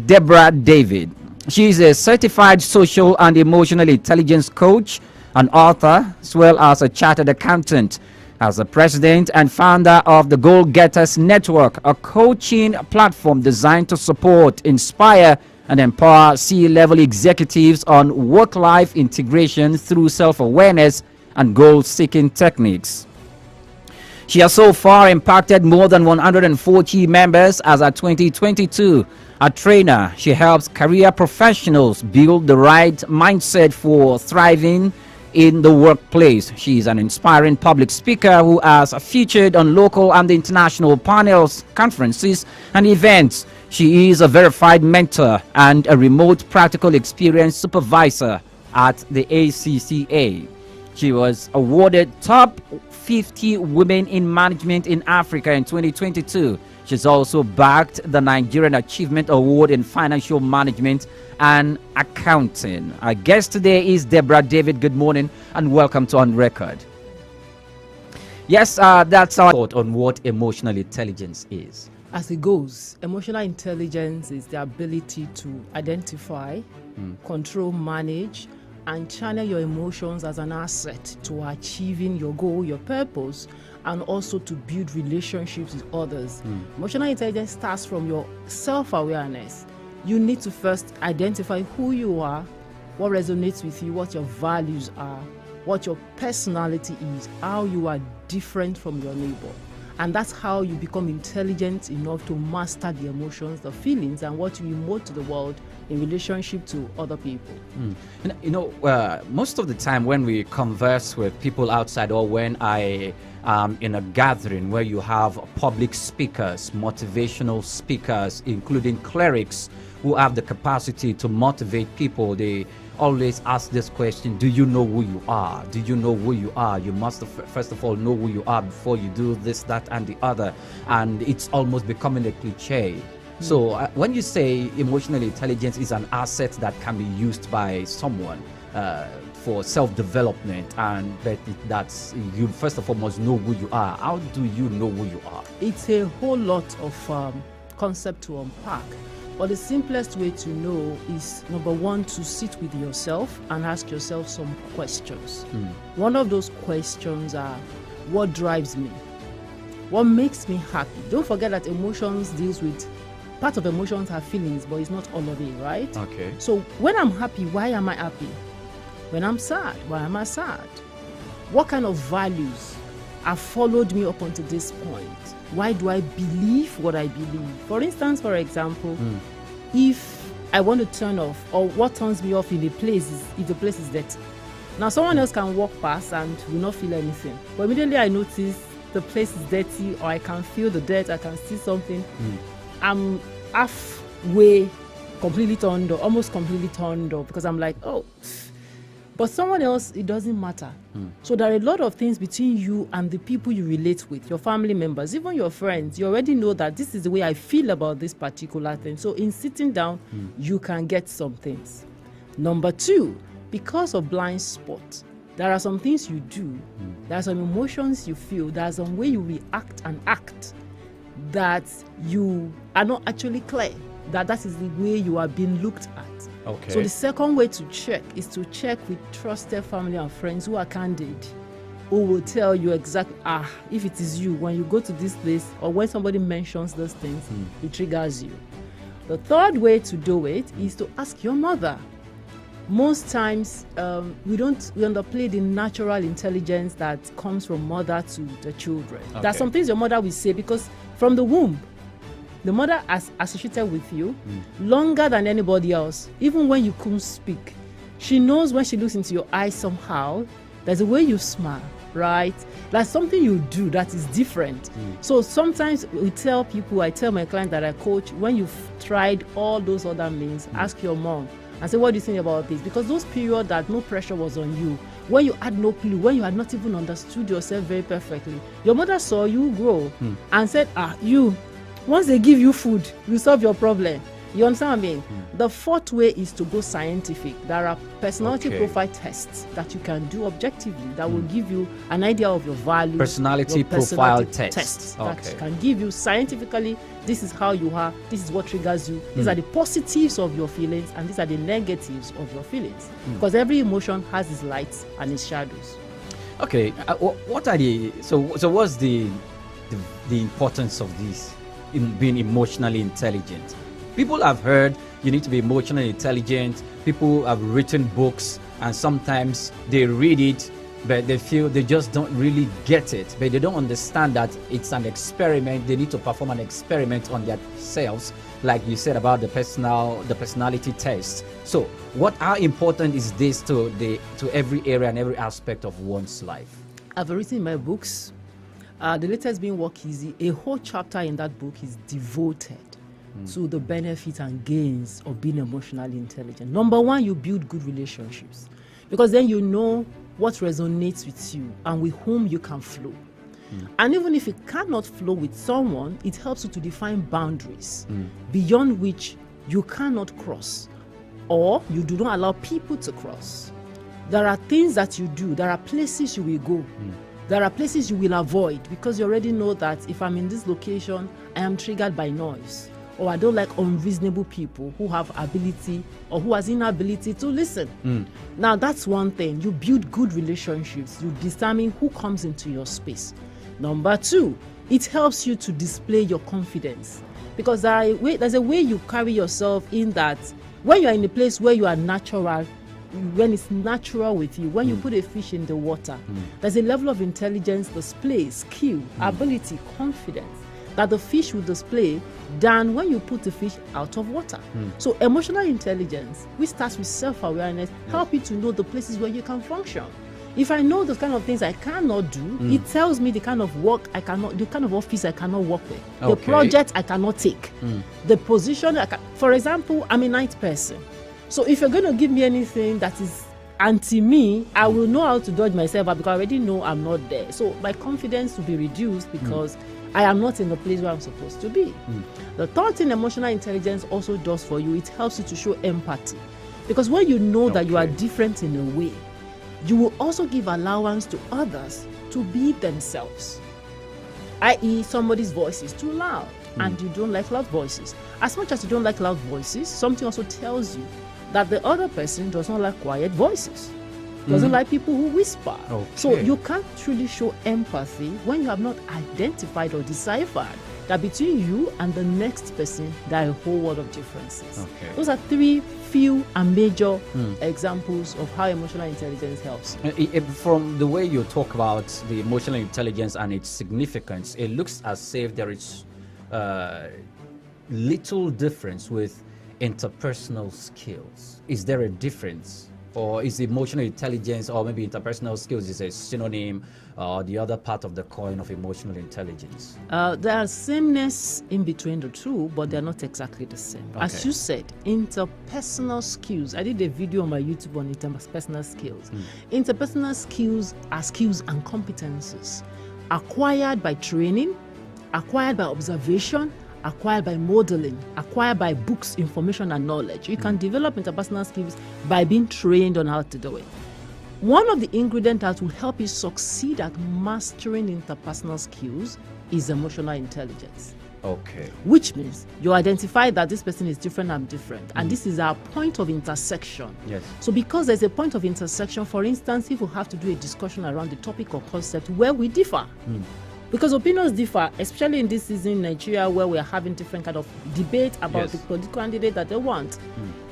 Deborah David. She is a certified social and emotional intelligence coach, an author, as well as a chartered accountant. As the president and founder of the Goal Getters Network, a coaching platform designed to support, inspire, and empower C-level executives on work-life integration through self-awareness and goal-seeking techniques. She has so far impacted more than 140 members as a 2022. A trainer, she helps career professionals build the right mindset for thriving in the workplace. She is an inspiring public speaker who has featured on local and international panels, conferences, and events. She is a verified mentor and a remote practical experience supervisor at the ACCA. She was awarded Top 50 Women in Management in Africa in 2022. She's also backed the Nigerian Achievement Award in Financial Management and Accounting. Our guest today is Deborah David. Good morning and welcome to On Record. Yes, that's our thought on what emotional intelligence is. As it goes, emotional intelligence is the ability to identify, control, manage, and channel your emotions as an asset to achieving your goal, your purpose, and also to build relationships with others. Emotional intelligence starts from your self-awareness. You need to first identify who you are, what resonates with you, what your values are, what your personality is, how you are different from your neighbor. And that's how you become intelligent enough to master the emotions, the feelings, and what you emote to the world in relationship to other people. Most of the time when we converse with people outside, or when I am in a gathering where you have public speakers, motivational speakers, including clerics who have the capacity to motivate people, they always ask this question: do you know who you are? Do you know who you are? You must first of all know who you are before you do this, that, and the other. And it's almost becoming a cliche. So when you say emotional intelligence is an asset that can be used by someone for self-development, and that's you first of all must know who you are. How do you know who you are? It's a whole lot of concept to unpack. But the simplest way to know is, number one, to sit with yourself and ask yourself some questions. One of those questions are, what drives me? What makes me happy? Don't forget that emotions deals with, part of emotions are feelings, but it's not all of it, right? Okay. So when I'm happy, why am I happy? When I'm sad, why am I sad? What kind of values have followed me up until this point? Why do I believe what I believe? For instance, for example, if I want to turn off, or what turns me off in a place is if the place is dirty. Now, someone else can walk past and will not feel anything. But immediately I notice the place is dirty, or I can feel the dirt, I can see something. I'm halfway completely turned off, almost completely turned off, because I'm like, oh. But someone else, it doesn't matter. So there are a lot of things between you and the people you relate with, your family members, even your friends. You already know that this is the way I feel about this particular thing. So in sitting down, you can get some things. Number two, because of blind spot, there are some things you do, there are some emotions you feel, there are some way you react and act that you are not actually clear that is the way you are being looked at. Okay. So the second way to check is to check with trusted family and friends who are candid, who will tell you exactly, if it is you, when you go to this place, or when somebody mentions those things, it triggers you. The third way to do it is to ask your mother. Most times, we underplay the natural intelligence that comes from mother to the children. Okay. There are some things your mother will say, because from the womb, the mother has associated with you longer than anybody else. Even when you couldn't speak, she knows when she looks into your eyes somehow, there's a way you smile, right? That's something you do that is different. So sometimes I tell my clients that I coach, when you've tried all those other means, ask your mom and say, what do you think about this? Because those periods that no pressure was on you, when you had no clue, when you had not even understood yourself very perfectly, your mother saw you grow and said, once they give you food, you solve your problem. You understand what I mean? The fourth way is to go scientific. There are personality profile tests that you can do objectively that will give you an idea of your values. Personality profile tests. That can give you scientifically, this is how you are, this is what triggers you, these are the positives of your feelings, and these are the negatives of your feelings. Because every emotion has its lights and its shadows. Okay, what are the so what's the importance of this in being emotionally intelligent? People have heard you need to be emotionally intelligent. People have written books, and sometimes they read it, but they feel they just don't really get it. But they don't understand that it's an experiment. They need to perform an experiment on themselves, like you said about the personality test. So, how important is this to every area and every aspect of one's life? I've written in my books. The latest being Work Easy. A whole chapter in that book is devoted to the benefits and gains of being emotionally intelligent. Number one, you build good relationships, because then you know what resonates with you and with whom you can flow. And even if you cannot flow with someone, it helps you to define boundaries beyond which you cannot cross, or you do not allow people to cross. There are things that you do, there are places you will go, there are places you will avoid, because you already know that if I'm in this location, I am triggered by noise, or I don't like unreasonable people who have ability or who has inability to listen. Now that's one thing. You build good relationships. You determine who comes into your space. Number two, it helps you to display your confidence, because there's a way you carry yourself in that when you're in a place where you are natural, when it's natural with you, when you put a fish in the water, there's a level of intelligence, display, skill, ability, confidence that the fish will display than when you put the fish out of water. So emotional intelligence, which starts with self-awareness, help you to know the places where you can function. If I know the kind of things I cannot do, it tells me the kind of work I cannot, the kind of office I cannot work with, the project I cannot take, the position for example, I'm a night person. So if you're going to give me anything that is anti-me, I will know how to dodge myself out, because I already know I'm not there. So my confidence will be reduced because I am not in the place where I'm supposed to be. The third thing emotional intelligence also does for you, it helps you to show empathy. Because when you know that you are different in a way, you will also give allowance to others to be themselves. I.e., somebody's voice is too loud and you don't like loud voices. As much as you don't like loud voices, something also tells you that the other person does not like quiet voices. Doesn't like people who whisper. So you can't truly show empathy when you have not identified or deciphered that between you and the next person there are a whole world of differences. Those are three few and major examples of how emotional intelligence helps. From the way you talk about the emotional intelligence and its significance, it looks as if there is little difference with interpersonal skills. Is there a difference? Or is emotional intelligence or maybe interpersonal skills is a synonym or the other part of the coin of emotional intelligence? There are sameness in between the two, but they're not exactly the same. As you said, interpersonal skills. I did a video on my YouTube on interpersonal skills. Interpersonal skills are skills and competences acquired by training, acquired by observation, acquired by modeling, acquired by books, information, and knowledge. You can develop interpersonal skills by being trained on how to do it. One of the ingredients that will help you succeed at mastering interpersonal skills is emotional intelligence. Which means you identify that this person is different, I'm different, and this is our point of intersection. So because there's a point of intersection, for instance, if we have to do a discussion around the topic or concept where we differ, because opinions differ, especially in this season in Nigeria where we are having different kind of debate about the political candidate that they want.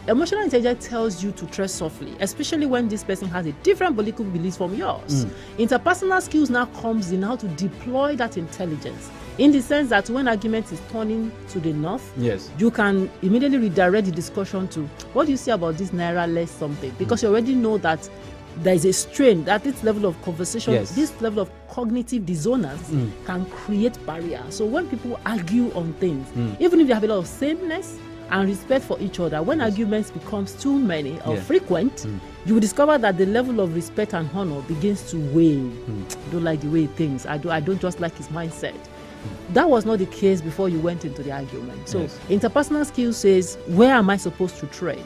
Emotional intelligence tells you to tread softly, especially when this person has a different political beliefs from yours. Interpersonal skills now comes in how to deploy that intelligence, in the sense that when argument is turning to the north, you can immediately redirect the discussion to, what do you say about this naira less something? Because you already know that there is a strain that this level of conversation, this level of cognitive dissonance can create barriers. So when people argue on things, even if they have a lot of sameness and respect for each other, when arguments becomes too many or frequent, you will discover that the level of respect and honor begins to wane. I don't like the way he thinks. I don't just like his mindset. That was not the case before you went into the argument. So Yes. interpersonal skill says, where am I supposed to tread?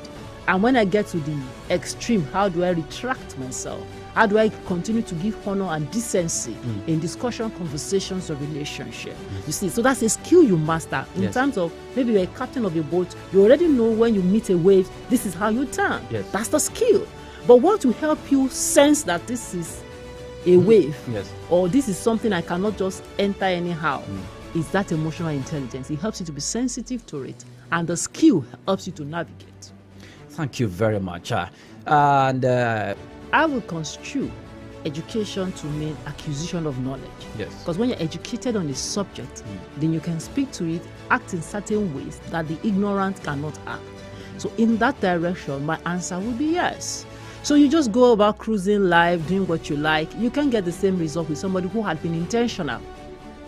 And when I get to the extreme, how do I retract myself? How do I continue to give honor and decency in discussion, conversations, or relationship? You see, so that's a skill you master in Yes. terms of maybe you're a captain of a boat. You already know when you meet a wave, this is how you turn. Yes. That's the skill. But what will help you sense that this is a wave Yes. or this is something I cannot just enter anyhow is that emotional intelligence. It helps you to be sensitive to it, and the skill helps you to navigate. Thank you very much. And I will construe education to mean acquisition of knowledge. yes. Because when you're educated on a subject, then you can speak to it, act in certain ways that the ignorant cannot act. So in that direction, my answer would be yes. So you just go about cruising life, doing what you like. You can get the same result with somebody who had been intentional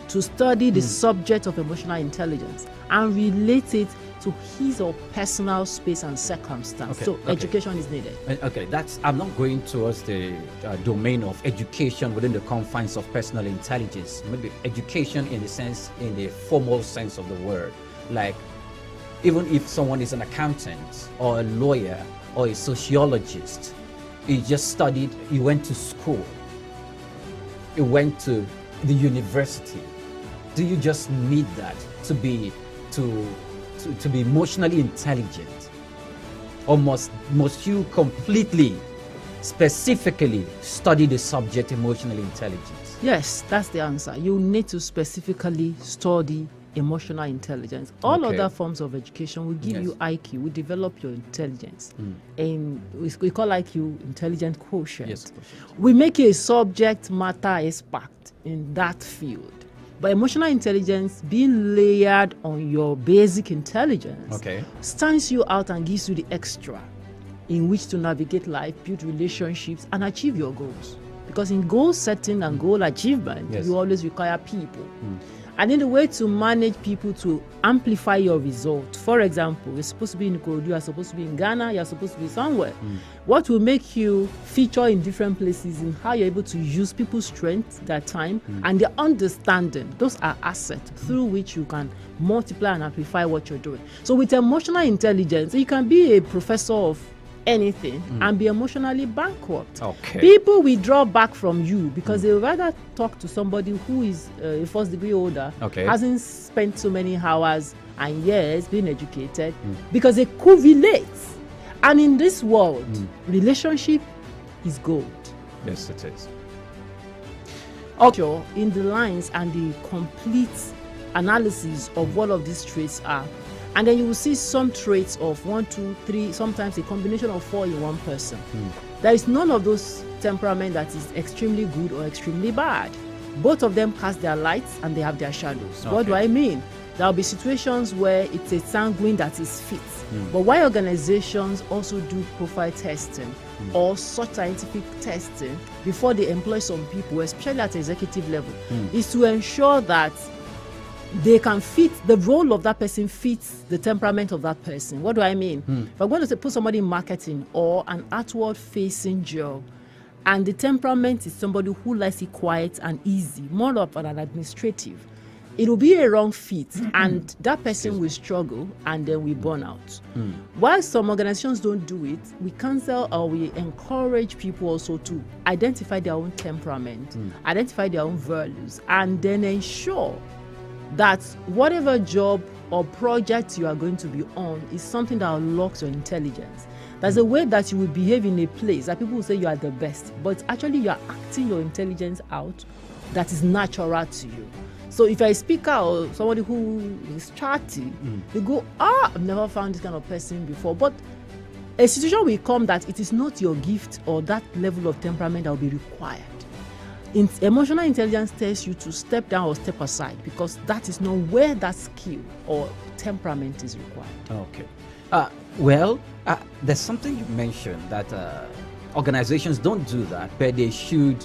to study the subject of emotional intelligence and relate it to his or personal space and circumstance. Okay, So okay. education is needed. Okay, I'm not going towards the domain of education within the confines of personal intelligence. Maybe education in the formal sense of the word. Like, even if someone is an accountant or a lawyer or a sociologist, he just studied, he went to school, he went to the university. Do you just need that to be emotionally intelligent? Or must you completely, specifically study the subject emotional intelligence? Yes, that's the answer. You need to specifically study emotional intelligence. All Okay. other forms of education will give Yes. you IQ, will develop your intelligence. And we call IQ intelligent quotient. Yes. We make you a subject matter expert in that field. But emotional intelligence, being layered on your basic intelligence, Okay. stands you out and gives you the extra in which to navigate life, build relationships, and achieve your goals. Because in goal setting and goal achievement, Yes. you always require people. And in the way to manage people to amplify your result, for example, you're supposed to be in Ikorodu, you're supposed to be in Ghana, you're supposed to be somewhere. What will make you feature in different places in how you're able to use people's strength, their time, and their understanding. Those are assets through which you can multiply and amplify what you're doing. So with emotional intelligence, you can be a professor of anything and be emotionally bankrupt. Okay. People will draw back from you because they would rather talk to somebody who is a first degree holder, Okay. hasn't spent so many hours and years being educated, because they correlate. And in this world, relationship is gold. Yes, it is. Sure, in the lines and the complete analysis of what of these traits are. And then you will see some traits of 1, 2, 3, sometimes a combination of 4 in one person. There is none of those temperament that is extremely good or extremely bad. Both of them cast their lights and they have their shadows. What do Okay. I mean? There will be situations where it's a sanguine that is fit. But why organizations also do profile testing or such scientific testing before they employ some people, especially at executive level, is to ensure that they can fit the role of that person, fits the temperament of that person. What do I mean? If I'm going to put somebody in marketing or an outward facing job, and the temperament is somebody who likes it quiet and easy, more of an administrative, it will be a wrong fit, and that person will struggle and then we burn out. While some organizations don't do it, we counsel or we encourage people also to identify their own temperament, identify their own values, and then ensure that whatever job or project you are going to be on is something that unlocks your intelligence. There's a way that you will behave in a place that people will say you are the best, but actually you are acting your intelligence out that is natural to you. So if you're a speaker or somebody who is chatty, they go, I've never found this kind of person before. But a situation will come that it is not your gift or that level of temperament that will be required. Emotional intelligence tells you to step down or step aside because that is not where that skill or temperament is required. Okay. There's something you mentioned that organizations don't do that, but they should.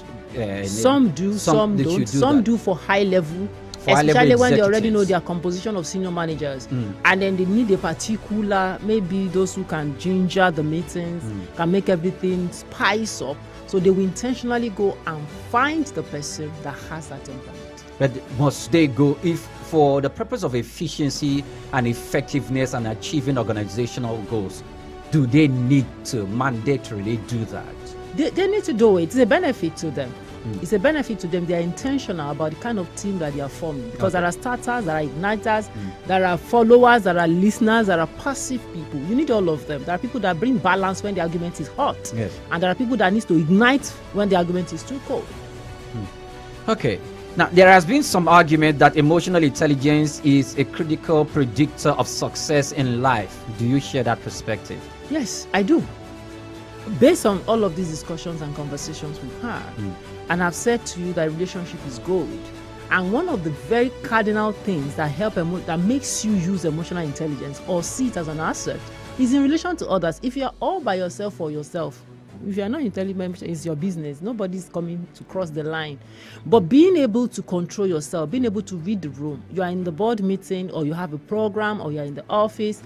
Some do, some they don't. should do Some that. do for high level, For high-level especially when they already know executives. their composition of senior managers, and then they need a particular, maybe those who can ginger the meetings, can make everything spice up. So they will intentionally go and find the person that has that temperament. But must they go, if for the purpose of efficiency and effectiveness and achieving organizational goals, do they need to mandatorily do that? They need to do it. It's a benefit to them. It's a benefit to them. They are intentional about the kind of team that they are forming, because there are starters, there are igniters, there are followers, there are listeners, there are passive people. You need all of them. There are people that bring balance when the argument is hot, yes, and there are people that need to ignite when the argument is too cold. Okay. Now, there has been some argument that emotional intelligence is a critical predictor of success in life. Do you share that perspective? Yes, I do. Based on all of these discussions and conversations we've had, and I've said to you that relationship is gold. And one of the very cardinal things that that makes you use emotional intelligence or see it as an asset is in relation to others. If you're all by yourself or yourself, if you're not intelligent, it's your business. Nobody's coming to cross the line. But being able to control yourself, being able to read the room, you are in the board meeting or you have a program or you're in the office,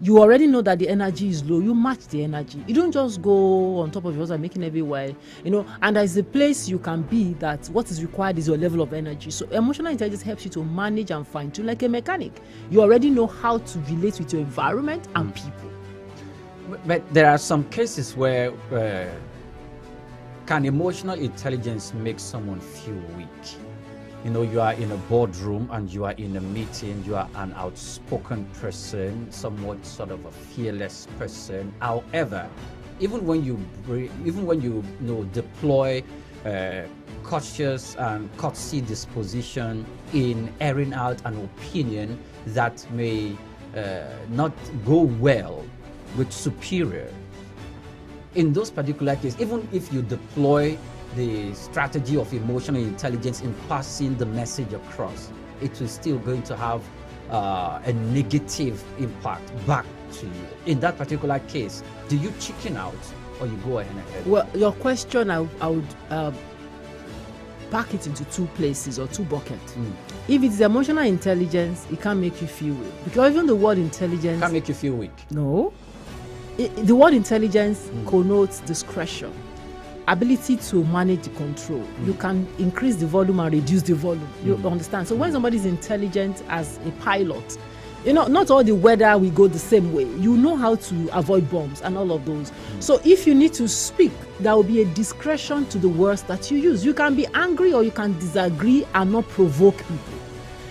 you already know that the energy is low. You match the energy. You don't just go on top of yours and making everywhere, and there's a place you can be that what is required is your level of energy. So emotional intelligence helps you to manage and fine tune like a mechanic. You already know how to relate with your environment and people. But there are some cases where can emotional intelligence make someone feel weak? You are in a boardroom and you are in a meeting, you are an outspoken person, somewhat sort of a fearless person. However, even when you deploy cautious and courtesy disposition in airing out an opinion that may not go well with superior, in those particular cases, even if you deploy the strategy of emotional intelligence in passing the message across, it is still going to have a negative impact back to you. In that particular case, do you chicken out or you go ahead? Well, your question, I would pack it into two places or two buckets. If it's emotional intelligence, it can make you feel weak. Because even the word intelligence can make you feel weak. No. The word intelligence connotes discretion, ability to manage the control. You can increase the volume and reduce the volume. You understand? So when somebody is intelligent as a pilot, not all the weather will go the same way. You know how to avoid bombs and all of those. So if you need to speak, there will be a discretion to the words that you use. You can be angry or you can disagree and not provoke people.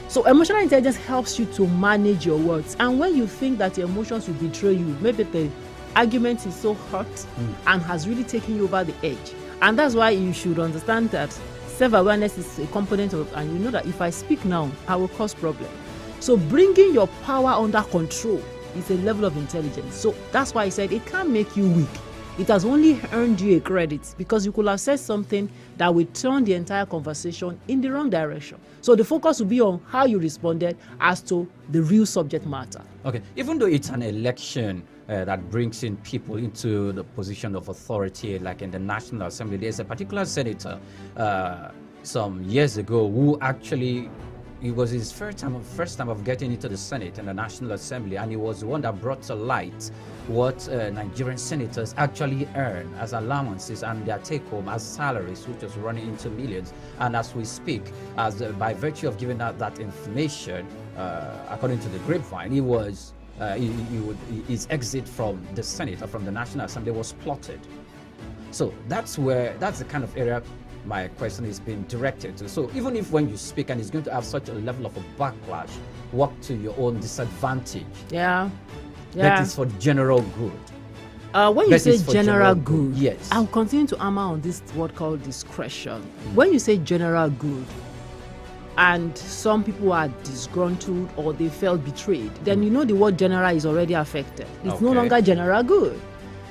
So emotional intelligence helps you to manage your words. And when you think that your emotions will betray you, maybe the argument is so hot and has really taken you over the edge. And that's why you should understand that self-awareness is a component of, and you know that if I speak now, I will cause problem. So bringing your power under control is a level of intelligence. So that's why I said it can't make you weak. It has only earned you a credit, because you could have said something that will turn the entire conversation in the wrong direction. So the focus will be on how you responded as to the real subject matter. Okay, even though it's an election that brings in people into the position of authority, like in the National Assembly, there's a particular senator some years ago who actually, it was his first time of getting into the Senate and the National Assembly, and he was the one that brought to light what Nigerian senators actually earn as allowances and their take-home as salaries, which is running into millions. And as we speak, by virtue of giving out that information, according to the grapevine, his exit from the Senate or from the National Assembly was plotted. So that's the kind of area my question is being directed to. So even if when you speak and it's going to have such a level of a backlash, work to your own disadvantage. Yeah. That is for general good. When you say general good, yes, I'll continue to hammer on this word called discretion. When you say general good, and some people are disgruntled or they felt betrayed, then you know the word general is already affected. It's no longer general good.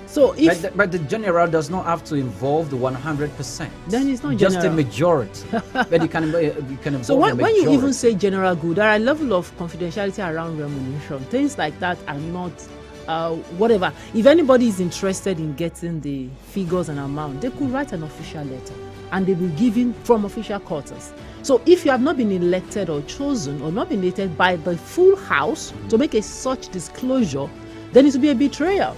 So if but the general does not have to involve the 100%. Then it's not just general. A majority. But you can involve so when you even say general good, there are a level of confidentiality around remuneration. Things like that are not whatever. If anybody is interested in getting the figures and amount, they could write an official letter and they will be given from official quarters. So if you have not been elected or chosen or not been elected by the full house to make a such disclosure, then it will be a betrayal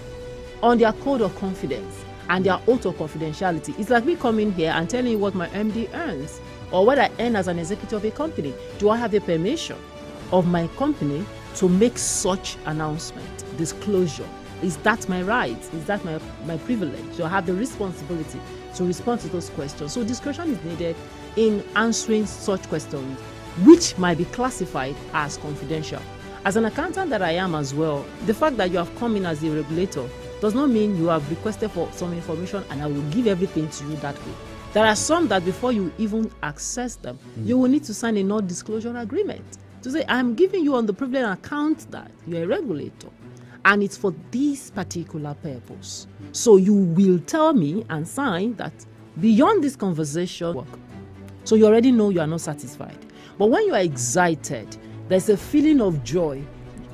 on their code of confidence and their oath of confidentiality. It's like me coming here and telling you what my MD earns or what I earn as an executive of a company. Do I have a permission of my company to make such announcement, disclosure? Is that my right? Is that my privilege? Do I have the responsibility to respond to those questions? So discretion is needed in answering such questions, which might be classified as confidential. As an accountant that I am as well, the fact that you have come in as a regulator does not mean you have requested for some information and I will give everything to you that way. There are some that before you even access them, you will need to sign a non-disclosure agreement to say, I'm giving you on the privilege account that you're a regulator, and it's for this particular purpose. So you will tell me and sign that beyond this conversation work. So you already know you are not satisfied. But when you are excited, there's a feeling of joy.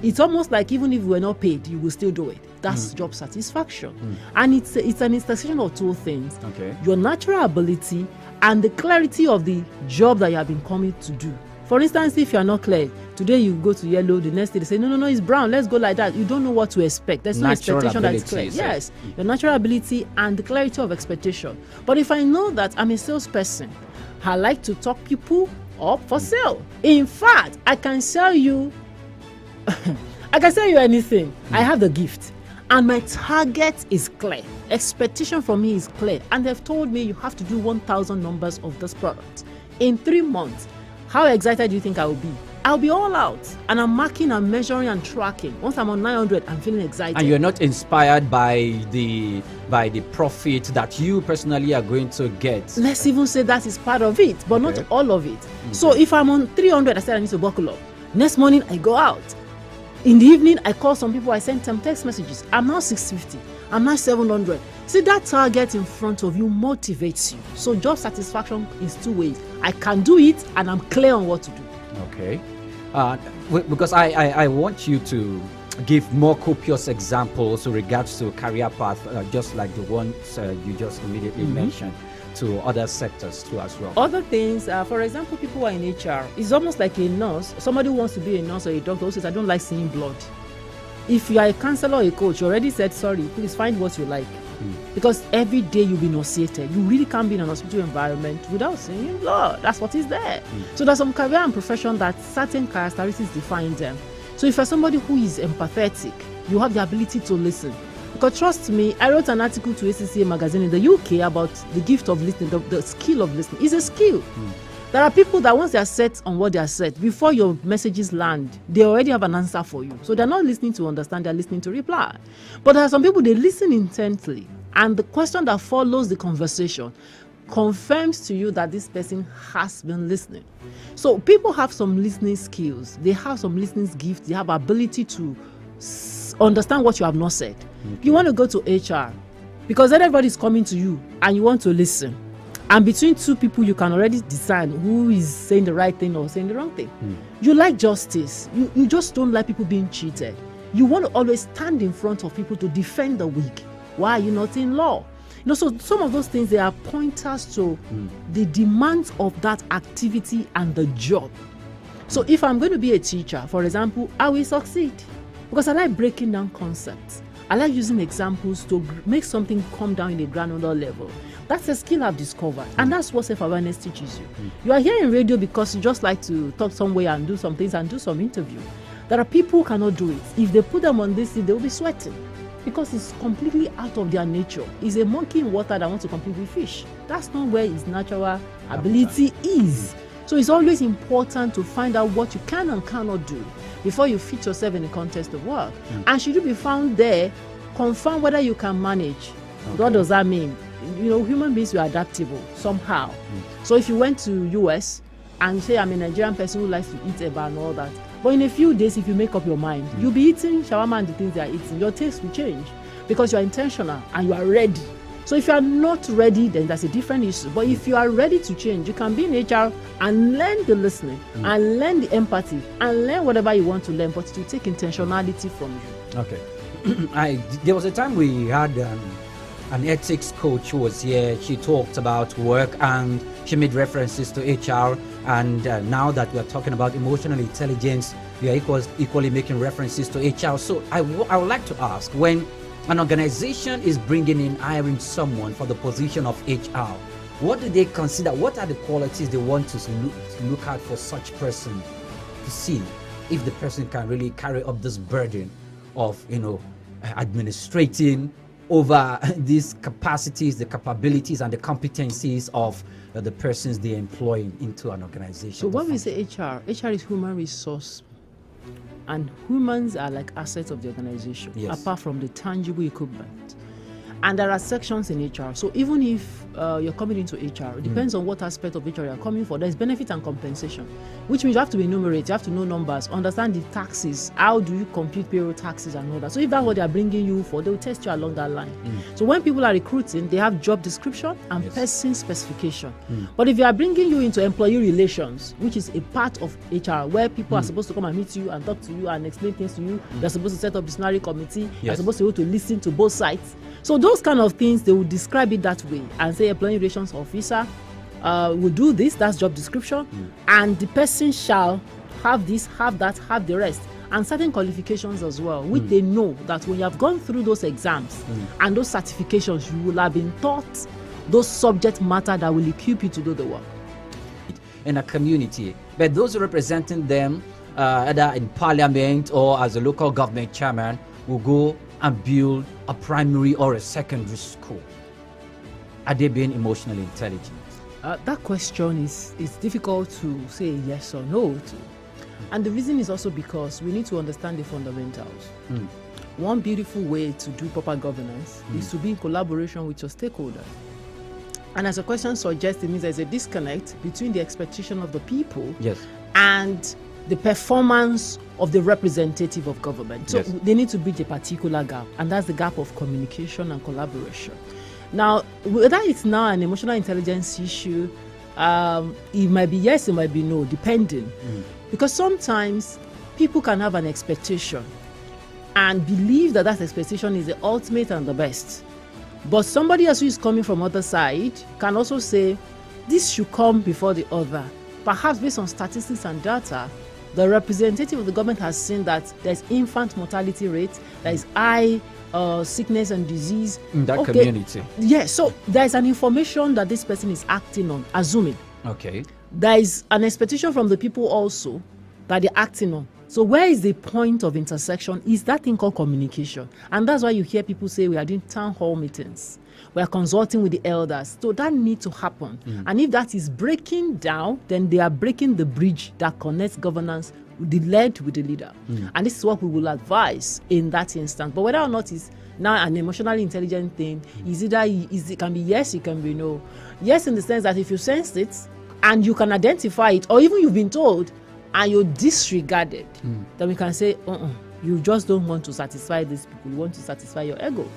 It's almost like even if you were not paid, you will still do it. That's job satisfaction. And it's an intersection of two things. Okay. Your natural ability and the clarity of the job that you have been coming to do. For instance, if you are not clear, today you go to yellow, the next day they say, no, it's brown, let's go like that. You don't know what to expect. There's no expectation that is clear. Yes, your natural ability and the clarity of expectation. But if I know that I'm a salesperson, I like to talk people up for sale. In fact, I can sell you anything. I have the gift. And my target is clear. Expectation from me is clear. And they've told me you have to do 1,000 numbers of this product in 3 months. How excited do you think I will be? I'll be all out. And I'm marking and measuring and tracking. Once I'm on 900, I'm feeling excited. And you're not inspired by the profit that you personally are going to get. Let's even say that is part of it, but not all of it. So if I'm on 300, I said I need to buckle up. Next morning, I go out. In the evening, I call some people, I send them text messages. I'm now 650. I'm now 700. See, that target in front of you motivates you. So job satisfaction is 2 ways. I can do it and I'm clear on what to do. Okay. Because I want you to give more copious examples with regards to career path, just like the ones you just immediately mentioned, to other sectors too as well. Other things, for example, people who are in HR, it's almost like a nurse. Somebody who wants to be a nurse or a doctor who says, I don't like seeing blood. If you are a counselor or a coach, you already said, sorry, please find what you like. Because every day you'll be nauseated. You really can't be in an hospital environment without seeing blood. That's what is there. So there's some career and profession that certain characteristics define them. So if you're somebody who is empathetic, you have the ability to listen. Because trust me, I wrote an article to ACCA magazine in the UK about the gift of listening, the skill of listening. It's a skill. There are people that once they are set on what they are set, before your messages land, they already have an answer for you. So they're not listening to understand, they're listening to reply. But there are some people, they listen intently. And the question that follows the conversation confirms to you that this person has been listening. So people have some listening skills. They have some listening gifts. They have ability to understand what you have not said. You want to go to HR because everybody's coming to you and you want to listen. And between two people, you can already decide who is saying the right thing or saying the wrong thing. You like justice. You just don't like people being cheated. You want to always stand in front of people to defend the weak. Why are you not in law? So some of those things, they are pointers to the demands of that activity and the job. So if I'm going to be a teacher, for example, I will succeed because I like breaking down concepts. I like using examples to make something come down in a granular level. That's a skill I've discovered, and that's what self-awareness teaches you. You are here in radio because you just like to talk somewhere and do some things and do some interview. There are people who cannot do it. If they put them on this, they will be sweating because it's completely out of their nature. It's a monkey in water that wants to compete with fish. That's not where his natural ability is. So it's always important to find out what you can and cannot do before you fit yourself in the context of work. And should you be found there, confirm whether you can manage. What does that mean? Human beings are adaptable somehow. So if you went to US and say, I'm a Nigerian person who likes to eat eba and all that, but in a few days, if you make up your mind, you'll be eating shawarma and the things they are eating. Your taste will change because you are intentional and you are ready. So if you are not ready, then that's a different issue. But if you are ready to change, you can be in HR and learn the listening and learn the empathy and learn whatever you want to learn, but it will take intentionality from you. Okay. There was a time we had an ethics coach who was here. She talked about work and she made references to HR. And now that we are talking about emotional intelligence, we are equally making references to HR. So I would like to ask, when an organization is bringing in, hiring someone for the position of HR, what do they consider? What are the qualities they want to look at for such person to see if the person can really carry up this burden of, administrating over these capacities, the capabilities, and the competencies of the persons they employ into an organization. So when we say HR is human resource, and humans are like assets of the organization, yes, apart from the tangible equipment. And there are sections in HR. So even if you're coming into HR, it depends on what aspect of HR you're coming for. There's benefit and compensation, which means you have to enumerate, you have to know numbers, understand the taxes, how do you compute payroll taxes and all that. So if that's what they're bringing you for, they'll test you along that line. So when people are recruiting, they have job description and person specification. But if you are bringing you into employee relations, which is a part of HR, where people are supposed to come and meet you and talk to you and explain things to you, they're supposed to set up disciplinary committee, they're supposed to be able to listen to both sides. So those kind of things, they will describe it that way and say employee relations officer will do this, that's job description, and the person shall have this, have that, have the rest, and certain qualifications as well, which they know that when you have gone through those exams and those certifications, you will have been taught those subject matter that will equip you to do the work. In a community, but those representing them, either in parliament or as a local government chairman, will go and build a primary or a secondary school. Are they being emotionally intelligent? That question is difficult to say yes or no to. And the reason is also because we need to understand the fundamentals. One beautiful way to do proper governance is to be in collaboration with your stakeholders. And as the question suggests, it means there's a disconnect between the expectation of the people and the performance of the representative of government. So they need to bridge a particular gap, and that's the gap of communication and collaboration. Now, whether it's now an emotional intelligence issue, it might be yes, it might be no, depending. Because sometimes people can have an expectation and believe that that expectation is the ultimate and the best. But somebody else who is coming from other side can also say, this should come before the other. Perhaps based on statistics and data, the representative of the government has seen that there's infant mortality rate, there is high sickness and disease in that community. Yes, so there's an information that this person is acting on, assuming. Okay. There is an expectation from the people also that they're acting on. So where is the point of intersection? Is that thing called communication. And that's why you hear people say we are doing town hall meetings. We are consulting with the elders. So that needs to happen. And if that is breaking down, then they are breaking the bridge that connects governance with the led with the leader. And this is what we will advise in that instance. But whether or not it's now an emotionally intelligent thing, it can be yes, it can be no. Yes, in the sense that if you sense it and you can identify it, or even you've been told and you disregard it, then we can say, you just don't want to satisfy these people, you want to satisfy your ego.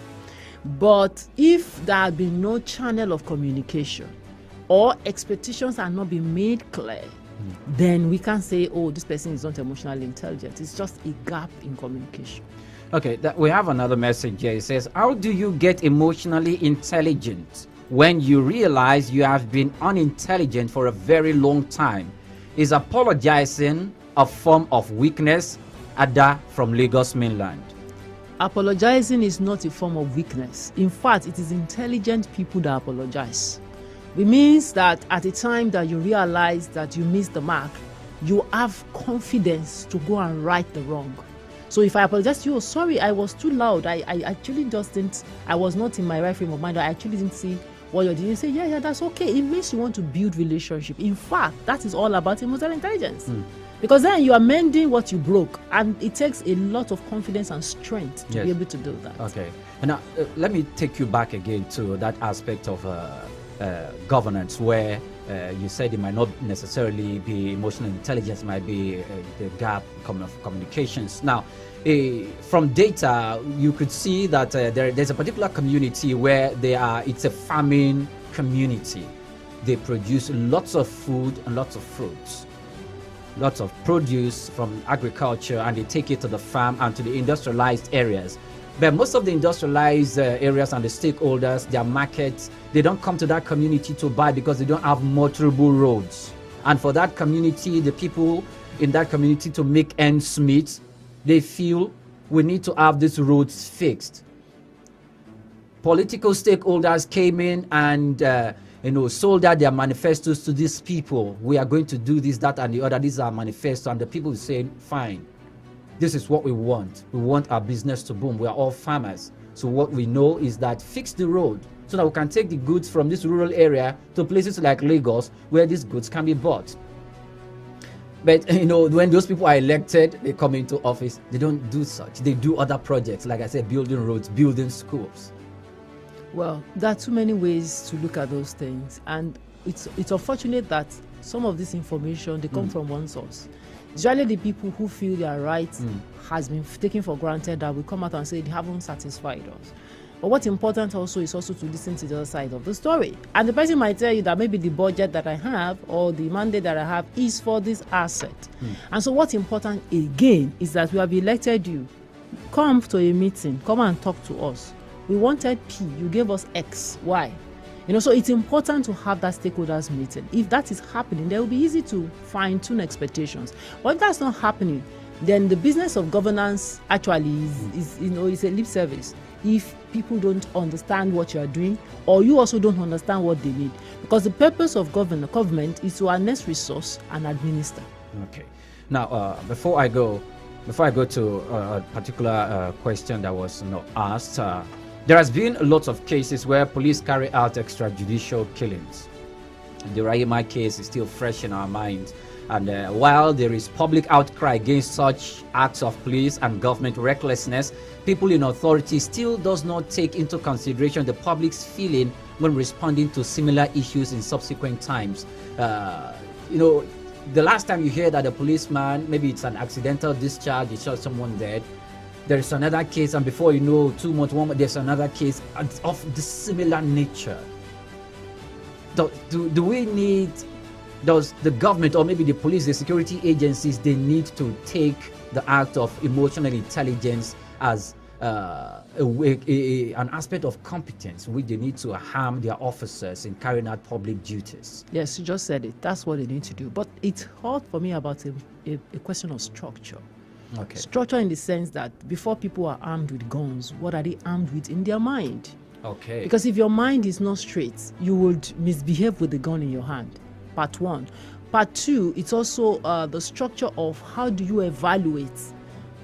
But if there had been no channel of communication or expectations are not being made clear, then we can say, oh, this person is not emotionally intelligent. It's just a gap in communication. Okay, we have another message here. It says, how do you get emotionally intelligent when you realize you have been unintelligent for a very long time? Is apologizing a form of weakness? Ada from Lagos mainland. Apologizing is not a form of weakness. In fact, it is intelligent people that apologize. It means that at the time that you realize that you missed the mark, you have confidence to go and right the wrong. So if I apologize to you, sorry, I was too loud. I actually just didn't, I was not in my right frame of mind. I actually didn't see what you're doing. You say, yeah, that's okay. It means you want to build relationship. In fact, that is all about emotional intelligence. Because then you are mending what you broke, and it takes a lot of confidence and strength to be able to do that. Okay. And now let me take you back again to that aspect of governance where you said it might not necessarily be emotional intelligence, might be the gap of communications. Now, from data, you could see that there's a particular community where it's a farming community. They produce lots of food and lots of fruits, lots of produce from agriculture, and they take it to the farm and to the industrialized areas. But most of the industrialized areas and the stakeholders, their markets, they don't come to that community to buy because they don't have motorable roads. And for that community, the people in that community, to make ends meet, they feel we need to have these roads fixed. Political stakeholders came in and sold out their manifestos to these people. We are going to do this, that, and the other. These are manifesto, and the people say, fine, this is what we want. We want our business to boom. We are all farmers. So what we know is that fix the road so that we can take the goods from this rural area to places like Lagos where these goods can be bought. But, when those people are elected, they come into office, they don't do such. They do other projects, like I said, building roads, building schools. Well, there are too many ways to look at those things. And it's unfortunate that some of this information, they come from one source. Usually the people who feel their rights has been taken for granted that will come out and say they haven't satisfied us. But what's important also is also to listen to the other side of the story. And the person might tell you that maybe the budget that I have or the mandate that I have is for this asset. And so what's important again is that we have elected you. Come to a meeting, come and talk to us. We wanted P, you gave us X, Y. So it's important to have that stakeholders meeting. If that is happening, then it will be easy to fine-tune expectations. But if that's not happening, then the business of governance actually is a lip service. If people don't understand what you are doing, or you also don't understand what they need, because the purpose of government is to harness resource and administer. Okay. Now, before I go to a particular question that was asked. There has been lots of cases where police carry out extrajudicial killings. The Rahima case is still fresh in our minds. And while there is public outcry against such acts of police and government recklessness, people in authority still does not take into consideration the public's feeling when responding to similar issues in subsequent times. The last time you hear that a policeman, maybe it's an accidental discharge, he shot someone dead. There is another case, and before 2 months, 1 month, there's another case of the similar nature. Do we need, does the government or maybe the police, the security agencies, they need to take the act of emotional intelligence as an aspect of competence, which they need to harm their officers in carrying out public duties? Yes, you just said it. That's what they need to do. But it's hard for me about a question of structure. Okay. Structure in the sense that before people are armed with guns, what are they armed with in their mind? Okay. Because if your mind is not straight, you would misbehave with the gun in your hand. Part one. Part two, it's also the structure of how do you evaluate.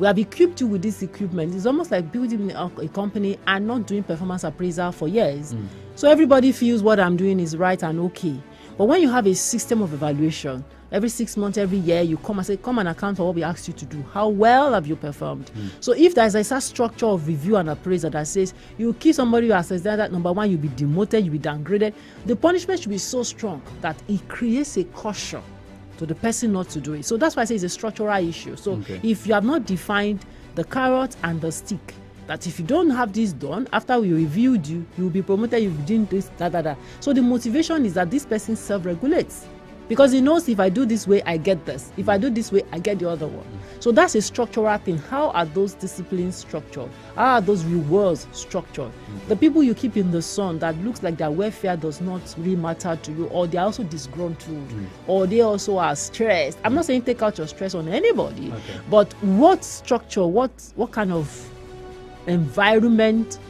We have equipped you with this equipment. It's almost like building a company and not doing performance appraisal for years. So everybody feels what I'm doing is right and okay. But when you have a system of evaluation, every 6 months, every year, you come and say, come and account for what we asked you to do. How well have you performed? So if there's a structure of review and appraisal that says you kill somebody who has that number one, you'll be demoted, you'll be downgraded, the punishment should be so strong that it creates a caution to the person not to do it. So that's why I say it's a structural issue. So if you have not defined the carrot and the stick, that if you don't have this done, after we reviewed you, you will be promoted, you didn't do this, So the motivation is that this person self-regulates. Because he knows if I do this way, I get this. If I do this way, I get the other one. So that's a structural thing. How are those disciplines structured? How are those rewards structured? The people you keep in the sun that looks like their welfare does not really matter to you, or they're also disgruntled, or they also are stressed. I'm not saying take out your stress on anybody, but what structure, what kind of environment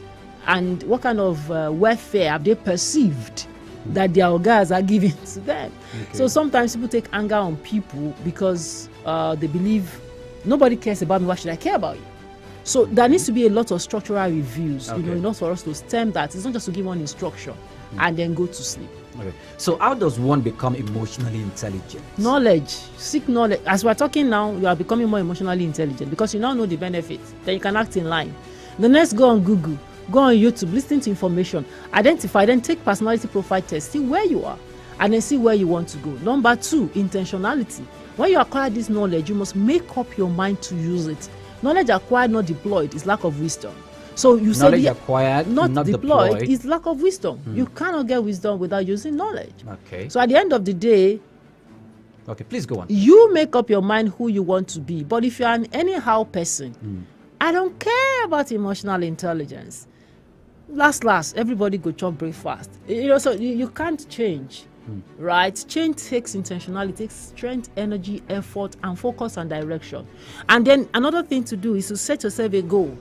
and what kind of welfare have they perceived that their guys are giving to them? So sometimes people take anger on people because they believe nobody cares about me, why should I care about you? So there needs to be a lot of structural reviews, in order for us to stem that. It's not just to give one instruction and then go to sleep. So how does one become emotionally intelligent? Knowledge. Seek knowledge. As we're talking now, you are becoming more emotionally intelligent because you now know the benefits. Then you can act in line. The next, go on Google. Go on YouTube, listen to information, identify, then take personality profile test, see where you are, and then see where you want to go. Number two, intentionality. When you acquire this knowledge, you must make up your mind to use it. Knowledge acquired, not deployed, is lack of wisdom. So you say knowledge acquired, not deployed is lack of wisdom. You cannot get wisdom without using knowledge. Okay. So at the end of the day, please go on. You make up your mind who you want to be. But if you're an anyhow person, I don't care about emotional intelligence. Last, everybody go chop breakfast. So you can't change, right? Change takes intentionality, takes strength, energy, effort, and focus and direction. And then another thing to do is to set yourself a goal.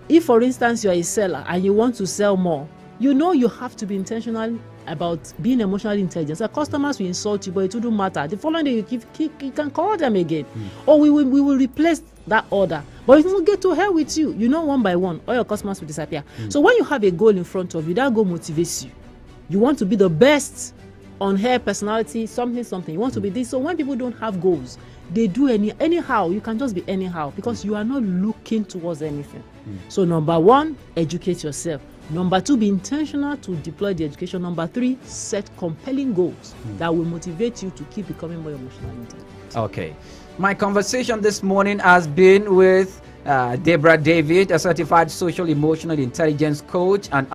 If, for instance, you're a seller and you want to sell more, you know you have to be intentional about being emotionally intelligent. So customers will insult you, but it wouldn't matter. The following day you can call them again, or we will replace that order. But it will get to hell with you. You know, one by one, all your customers will disappear. So when you have a goal in front of you, that goal motivates you. You want to be the best on hair, personality, something. You want to be this. So when people don't have goals, they do anyhow. You can just be anyhow because you are not looking towards anything. So number 1, educate yourself. Number 2, be intentional to deploy the education. Number 3, set compelling goals that will motivate you to keep becoming more emotionally intelligent. Okay. My conversation this morning has been with Deborah David, a certified social emotional intelligence coach and